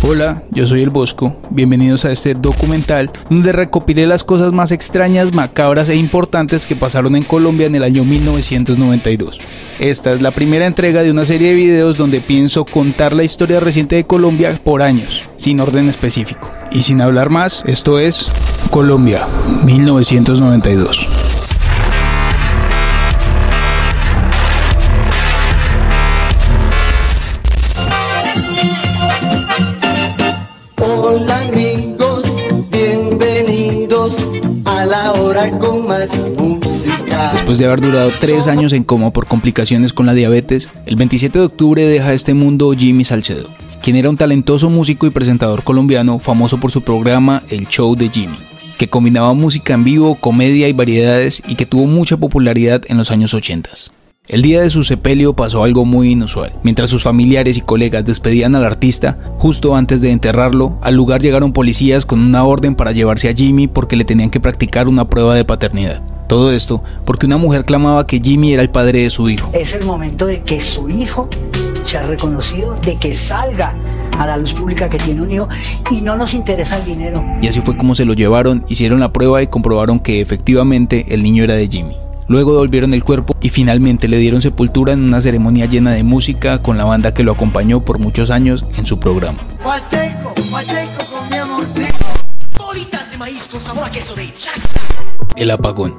Hola, yo soy El Bosco, bienvenidos a este documental donde recopilé las cosas más extrañas, macabras e importantes que pasaron en Colombia en el año 1992. Esta es la primera entrega de una serie de videos donde pienso contar la historia reciente de Colombia por años, sin orden específico. Y sin hablar más, esto es Colombia, 1992. Hola amigos, bienvenidos a la hora con más música. Después de haber durado 3 años en coma por complicaciones con la diabetes, el 27 de octubre deja este mundo Jimmy Salcedo, quien era un talentoso músico y presentador colombiano famoso por su programa El Show de Jimmy, que combinaba música en vivo, comedia y variedades y que tuvo mucha popularidad en los años 80. El día de su sepelio pasó algo muy inusual. Mientras sus familiares y colegas despedían al artista, justo antes de enterrarlo, al lugar llegaron policías con una orden para llevarse a Jimmy porque le tenían que practicar una prueba de paternidad. Todo esto porque una mujer clamaba que Jimmy era el padre de su hijo. Es el momento de que su hijo sea reconocido, de que salga a la luz pública que tiene un hijo y no nos interesa el dinero. Y así fue como se lo llevaron, hicieron la prueba y comprobaron que efectivamente el niño era de Jimmy. Luego devolvieron el cuerpo y finalmente le dieron sepultura en una ceremonia llena de música con la banda que lo acompañó por muchos años en su programa. Pacheco con mi amorcito. Bolitas de maíz con sabor a queso de chasta. El apagón.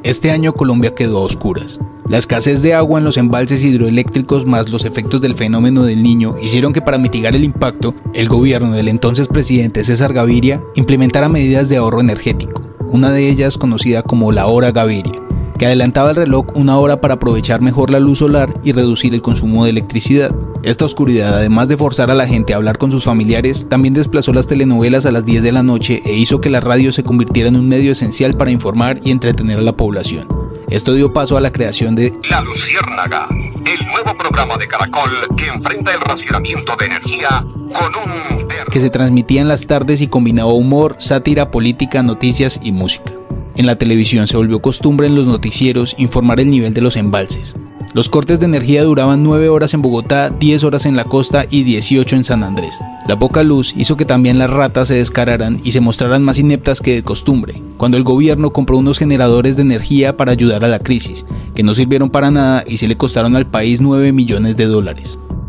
Este año Colombia quedó a oscuras. La escasez de agua en los embalses hidroeléctricos más los efectos del fenómeno del Niño hicieron que para mitigar el impacto, el gobierno del entonces presidente César Gaviria implementara medidas de ahorro energético, una de ellas conocida como la Hora Gaviria, que adelantaba el reloj 1 hora para aprovechar mejor la luz solar y reducir el consumo de electricidad. Esta oscuridad, además de forzar a la gente a hablar con sus familiares, también desplazó las telenovelas a las 10 de la noche e hizo que la radio se convirtiera en un medio esencial para informar y entretener a la población. Esto dio paso a la creación de La Luciérnaga, el nuevo programa de Caracol que enfrenta el racionamiento de energía con un... que se transmitía en las tardes y combinaba humor, sátira, política, noticias y música. En la televisión se volvió costumbre en los noticieros informar el nivel de los embalses. Los cortes de energía duraban 9 horas en Bogotá, 10 horas en la costa y 18 en San Andrés. La poca luz hizo que también las ratas se descararan y se mostraran más ineptas que de costumbre, cuando el gobierno compró unos generadores de energía para ayudar a la crisis, que no sirvieron para nada y sí le costaron al país $9 millones.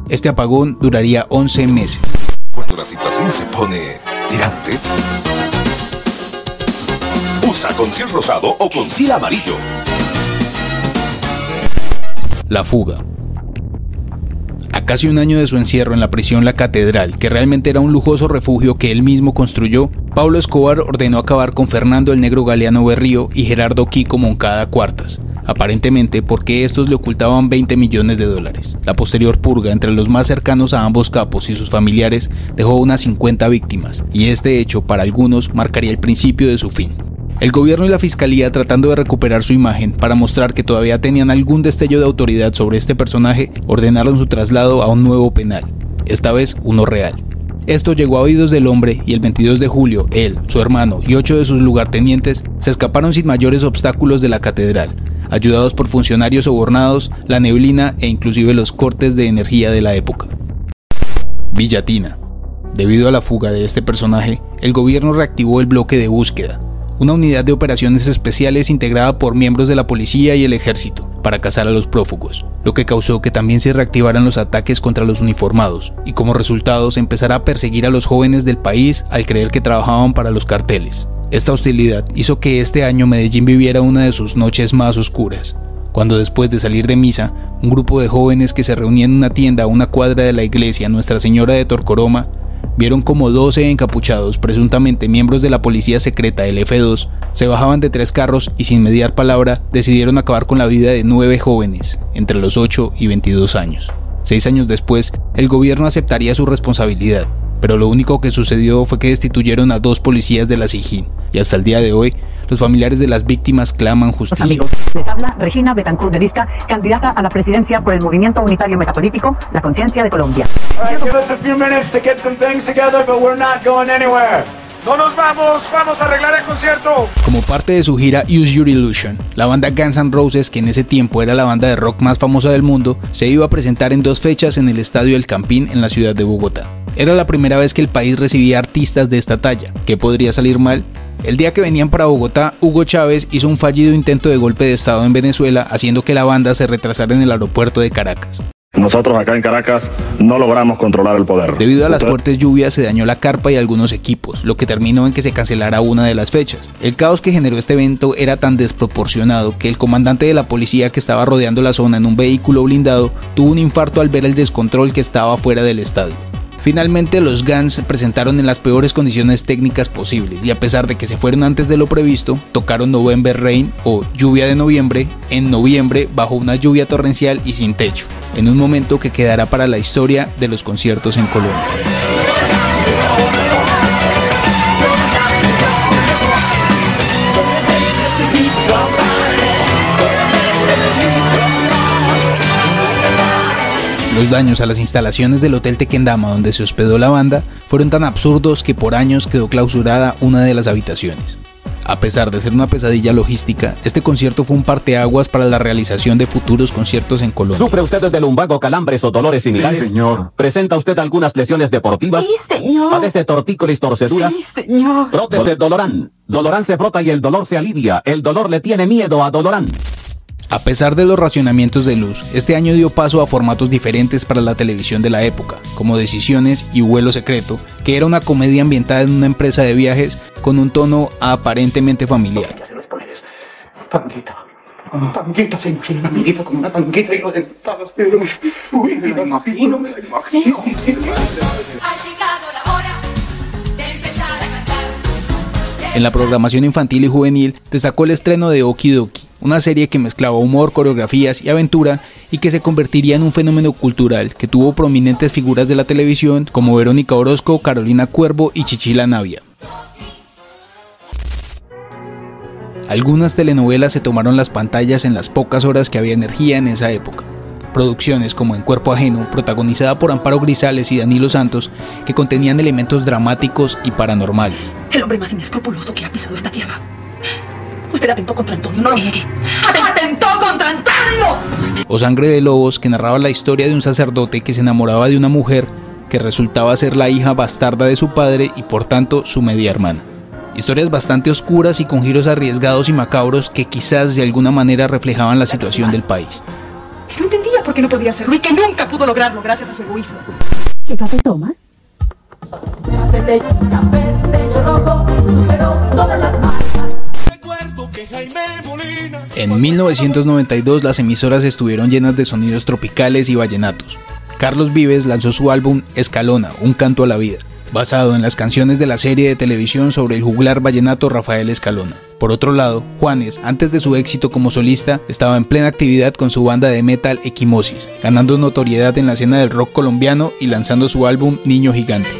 Este apagón duraría 11 meses. Cuando la situación se pone tirante, usa Conceal rosado o Conceal amarillo. La fuga. A casi un año de su encierro en la prisión La Catedral, que realmente era un lujoso refugio que él mismo construyó, Pablo Escobar ordenó acabar con Fernando el Negro Galeano Berrío y Gerardo Kiko Moncada Cuartas, aparentemente porque estos le ocultaban $20 millones. La posterior purga entre los más cercanos a ambos capos y sus familiares dejó unas 50 víctimas, y este hecho para algunos marcaría el principio de su fin. El gobierno y la fiscalía, tratando de recuperar su imagen para mostrar que todavía tenían algún destello de autoridad sobre este personaje, ordenaron su traslado a un nuevo penal, esta vez uno real. Esto llegó a oídos del hombre y el 22 de julio, él, su hermano y 8 de sus lugartenientes se escaparon sin mayores obstáculos de la catedral, ayudados por funcionarios sobornados, la neblina e inclusive los cortes de energía de la época. Villatina. Debido a la fuga de este personaje, el gobierno reactivó el bloque de búsqueda, una unidad de operaciones especiales integrada por miembros de la policía y el ejército para cazar a los prófugos, lo que causó que también se reactivaran los ataques contra los uniformados y como resultado se empezará a perseguir a los jóvenes del país al creer que trabajaban para los carteles. Esta hostilidad hizo que este año Medellín viviera una de sus noches más oscuras, cuando después de salir de misa, un grupo de jóvenes que se reunían en una tienda a una cuadra de la iglesia Nuestra Señora de Torcoroma vieron como 12 encapuchados, presuntamente miembros de la policía secreta del F2, se bajaban de 3 carros y sin mediar palabra decidieron acabar con la vida de 9 jóvenes, entre los 8 y 22 años. 6 años después, el gobierno aceptaría su responsabilidad, pero lo único que sucedió fue que destituyeron a 2 policías de la SIJIN, y hasta el día de hoy, los familiares de las víctimas claman justicia. Amigos, les habla Regina Betancourt de Lisca, candidata a la presidencia por el Movimiento Unitario Metapolítico, La Conciencia de Colombia. All right, give us a few minutes to get some things together, but we're not going anywhere. ¡No nos vamos! ¡Vamos a arreglar el concierto! Como parte de su gira Use Your Illusion, la banda Guns N' Roses, que en ese tiempo era la banda de rock más famosa del mundo, se iba a presentar en 2 fechas en el Estadio El Campín en la ciudad de Bogotá. Era la primera vez que el país recibía artistas de esta talla. ¿Qué podría salir mal? El día que venían para Bogotá, Hugo Chávez hizo un fallido intento de golpe de estado en Venezuela, haciendo que la banda se retrasara en el aeropuerto de Caracas. Nosotros acá en Caracas no logramos controlar el poder. Debido a las fuertes lluvias se dañó la carpa y algunos equipos, lo que terminó en que se cancelara una de las fechas. El caos que generó este evento era tan desproporcionado que el comandante de la policía que estaba rodeando la zona en un vehículo blindado tuvo un infarto al ver el descontrol que estaba fuera del estadio. Finalmente los Guns se presentaron en las peores condiciones técnicas posibles y a pesar de que se fueron antes de lo previsto, tocaron November Rain o Lluvia de Noviembre en noviembre bajo una lluvia torrencial y sin techo, en un momento que quedará para la historia de los conciertos en Colombia. Los daños a las instalaciones del Hotel Tequendama donde se hospedó la banda fueron tan absurdos que por años quedó clausurada una de las habitaciones. A pesar de ser una pesadilla logística, este concierto fue un parteaguas para la realización de futuros conciertos en Colombia. ¿Sufre usted de lumbago, calambres o dolores similares? Sí, señor. ¿Presenta usted algunas lesiones deportivas? Sí, señor. ¿Padece tortícolis, torceduras? Sí, señor. Frótese Dolorán. Dolorán se frota y el dolor se alivia. El dolor le tiene miedo a Dolorán. A pesar de los racionamientos de luz, este año dio paso a formatos diferentes para la televisión de la época, como Decisiones y Vuelo Secreto, que era una comedia ambientada en una empresa de viajes con un tono aparentemente familiar. Tanguita. Tanguita se inclina, amiguita, como una tanguita y los dentados, pero... Uy, me la imagino, me la imagino. Ha llegado la hora de empezar a cantar. En la programación infantil y juvenil destacó el estreno de Oki Doki, una serie que mezclaba humor, coreografías y aventura y que se convertiría en un fenómeno cultural que tuvo prominentes figuras de la televisión como Verónica Orozco, Carolina Cuervo y Chichila Navia. Algunas telenovelas se tomaron las pantallas en las pocas horas que había energía en esa época. Producciones como En Cuerpo Ajeno, protagonizada por Amparo Grisales y Danilo Santos, que contenían elementos dramáticos y paranormales. El hombre más inescrupuloso que ha pisado esta tierra. Usted atentó contra Antonio, no lo niegue. ¡Atentó contra Antonio! O Sangre de Lobos, que narraba la historia de un sacerdote que se enamoraba de una mujer que resultaba ser la hija bastarda de su padre y por tanto su media hermana. Historias bastante oscuras y con giros arriesgados y macabros que quizás de alguna manera reflejaban la situación del país. Que no entendía por qué no podía hacerlo y que nunca pudo lograrlo gracias a su egoísmo. ¿Qué café tomas? En 1992 las emisoras estuvieron llenas de sonidos tropicales y vallenatos. Carlos Vives lanzó su álbum Escalona, un canto a la vida, basado en las canciones de la serie de televisión sobre el juglar vallenato Rafael Escalona. Por otro lado, Juanes, antes de su éxito como solista, estaba en plena actividad con su banda de metal Equimosis, ganando notoriedad en la escena del rock colombiano y lanzando su álbum Niño Gigante.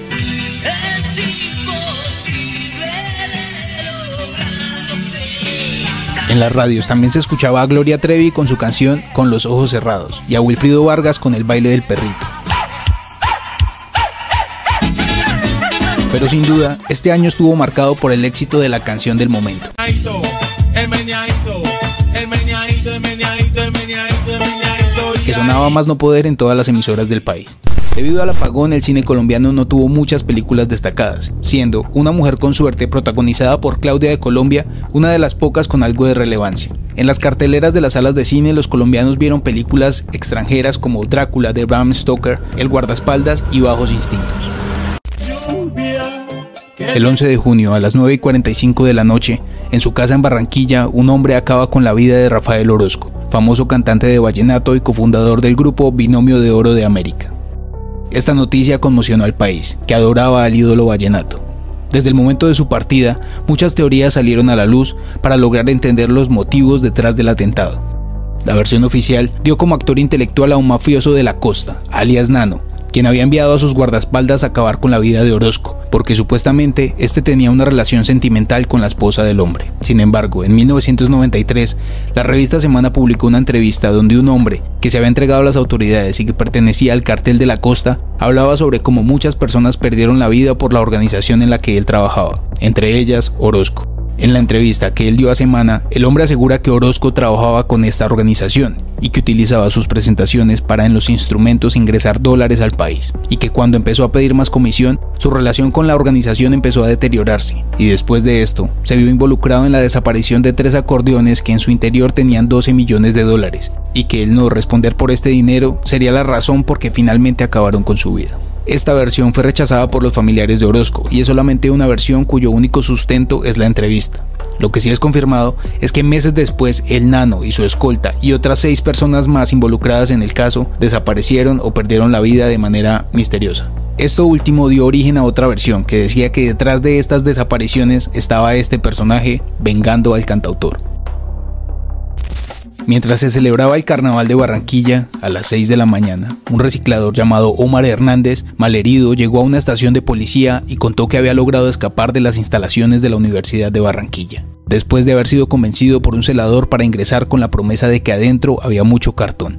En las radios también se escuchaba a Gloria Trevi con su canción Con los ojos cerrados y a Wilfrido Vargas con El baile del perrito. Pero sin duda, este año estuvo marcado por el éxito de la canción del momento, que sonaba más no poder en todas las emisoras del país. Debido al apagón, el cine colombiano no tuvo muchas películas destacadas, siendo Una mujer con suerte, protagonizada por Claudia de Colombia, una de las pocas con algo de relevancia. En las carteleras de las salas de cine, los colombianos vieron películas extranjeras como Drácula de Bram Stoker, El guardaespaldas y Bajos instintos. El 11 de junio a las 9:45 de la noche, en su casa en Barranquilla, un hombre acaba con la vida de Rafael Orozco, famoso cantante de vallenato y cofundador del grupo Binomio de Oro de América. Esta noticia conmocionó al país, que adoraba al ídolo vallenato. Desde el momento de su partida, muchas teorías salieron a la luz para lograr entender los motivos detrás del atentado. La versión oficial dio como actor intelectual a un mafioso de la costa, alias Nano, quien había enviado a sus guardaespaldas a acabar con la vida de Orozco, porque supuestamente este tenía una relación sentimental con la esposa del hombre. Sin embargo, en 1993, la revista Semana publicó una entrevista donde un hombre que se había entregado a las autoridades y que pertenecía al cartel de la costa, hablaba sobre cómo muchas personas perdieron la vida por la organización en la que él trabajaba. entre ellas Orozco. En la entrevista que él dio a Semana, el hombre asegura que Orozco trabajaba con esta organización y que utilizaba sus presentaciones para en los instrumentos ingresar dólares al país, y que cuando empezó a pedir más comisión, su relación con la organización empezó a deteriorarse, y después de esto, se vio involucrado en la desaparición de 3 acordeones que en su interior tenían 12 millones de dólares, y que el no responder por este dinero sería la razón por que finalmente acabaron con su vida. Esta versión fue rechazada por los familiares de Orozco y es solamente una versión cuyo único sustento es la entrevista. Lo que sí es confirmado es que meses después el Nano y su escolta y otras 6 personas más involucradas en el caso desaparecieron o perdieron la vida de manera misteriosa. Esto último dio origen a otra versión que decía que detrás de estas desapariciones estaba este personaje vengando al cantautor. Mientras se celebraba el carnaval de Barranquilla, a las 6 de la mañana, un reciclador llamado Omar Hernández, malherido, llegó a una estación de policía y contó que había logrado escapar de las instalaciones de la Universidad de Barranquilla, después de haber sido convencido por un celador para ingresar con la promesa de que adentro había mucho cartón.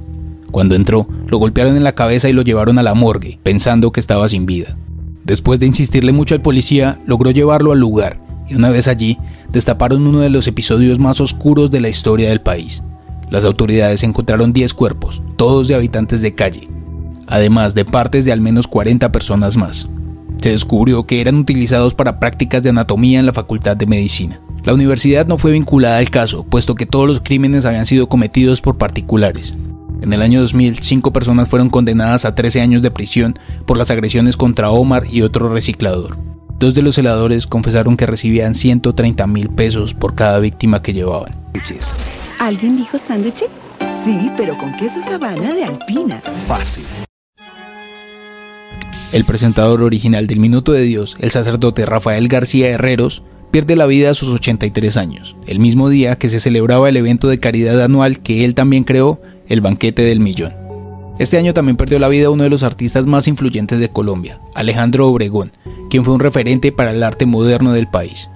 Cuando entró, lo golpearon en la cabeza y lo llevaron a la morgue, pensando que estaba sin vida. Después de insistirle mucho al policía, logró llevarlo al lugar, y una vez allí, destaparon uno de los episodios más oscuros de la historia del país. Las autoridades encontraron 10 cuerpos, todos de habitantes de calle, además de partes de al menos 40 personas más. Se descubrió que eran utilizados para prácticas de anatomía en la Facultad de Medicina. La universidad no fue vinculada al caso, puesto que todos los crímenes habían sido cometidos por particulares. En el año 2000, 5 personas fueron condenadas a 13 años de prisión por las agresiones contra Omar y otro reciclador. 2 de los celadores confesaron que recibían 130.000 pesos por cada víctima que llevaban. ¿Alguien dijo sándwich? Sí, pero con queso Sabana de Alpina. Fácil. El presentador original del Minuto de Dios, el sacerdote Rafael García Herreros, pierde la vida a sus 83 años, el mismo día que se celebraba el evento de caridad anual que él también creó, el Banquete del Millón. Este año también perdió la vida uno de los artistas más influyentes de Colombia, Alejandro Obregón, quien fue un referente para el arte moderno del país.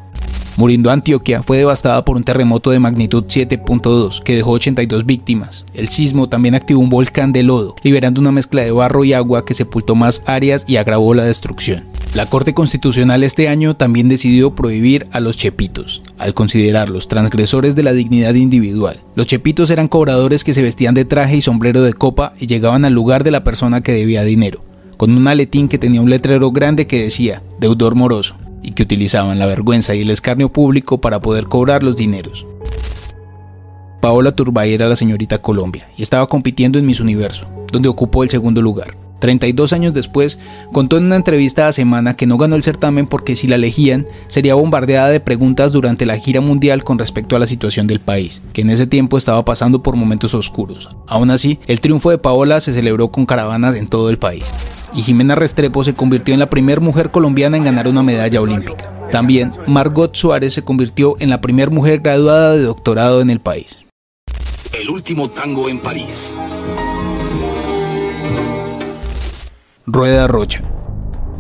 Muriendo Antioquia fue devastada por un terremoto de magnitud 7.2 que dejó 82 víctimas. El sismo también activó un volcán de lodo, liberando una mezcla de barro y agua que sepultó más áreas y agravó la destrucción. La Corte Constitucional este año también decidió prohibir a los chepitos, al considerarlos transgresores de la dignidad individual. Los chepitos eran cobradores que se vestían de traje y sombrero de copa y llegaban al lugar de la persona que debía dinero, con un maletín que tenía un letrero grande que decía «Deudor moroso», y que utilizaban la vergüenza y el escarnio público para poder cobrar los dineros. Paola Turbay era la señorita Colombia y estaba compitiendo en Miss Universo, donde ocupó el segundo lugar. 32 años después, contó en una entrevista a Semana que no ganó el certamen porque si la elegían, sería bombardeada de preguntas durante la gira mundial con respecto a la situación del país, que en ese tiempo estaba pasando por momentos oscuros. Aún así, el triunfo de Paola se celebró con caravanas en todo el país, y Ximena Restrepo se convirtió en la primera mujer colombiana en ganar una medalla olímpica. También, Margot Suárez se convirtió en la primera mujer graduada de doctorado en el país. El último tango en París. Rueda Rocha.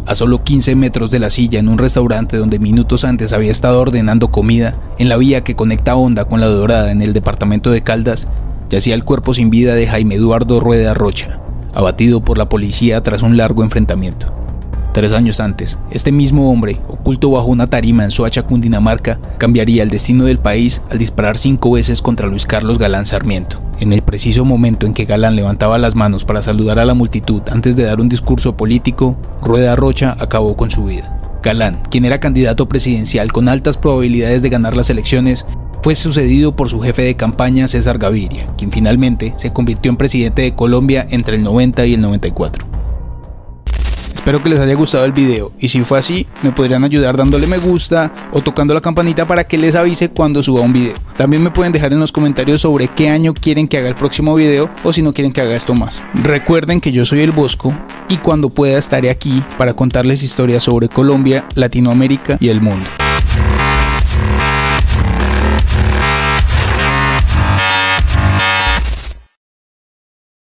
A solo 15 metros de la silla en un restaurante donde minutos antes había estado ordenando comida, en la vía que conecta Honda con La Dorada en el departamento de Caldas, yacía el cuerpo sin vida de Jaime Eduardo Rueda Rocha, abatido por la policía tras un largo enfrentamiento. 3 años antes, este mismo hombre, oculto bajo una tarima en Soacha, Cundinamarca, cambiaría el destino del país al disparar 5 veces contra Luis Carlos Galán Sarmiento. En el preciso momento en que Galán levantaba las manos para saludar a la multitud antes de dar un discurso político, Rueda Rocha acabó con su vida. Galán, quien era candidato presidencial con altas probabilidades de ganar las elecciones, fue sucedido por su jefe de campaña César Gaviria, quien finalmente se convirtió en presidente de Colombia entre el 90 y el 94. Espero que les haya gustado el video y si fue así, me podrían ayudar dándole me gusta o tocando la campanita para que les avise cuando suba un video. También me pueden dejar en los comentarios sobre qué año quieren que haga el próximo video o si no quieren que haga esto más. Recuerden que yo soy el Bosco y cuando pueda estaré aquí para contarles historias sobre Colombia, Latinoamérica y el mundo.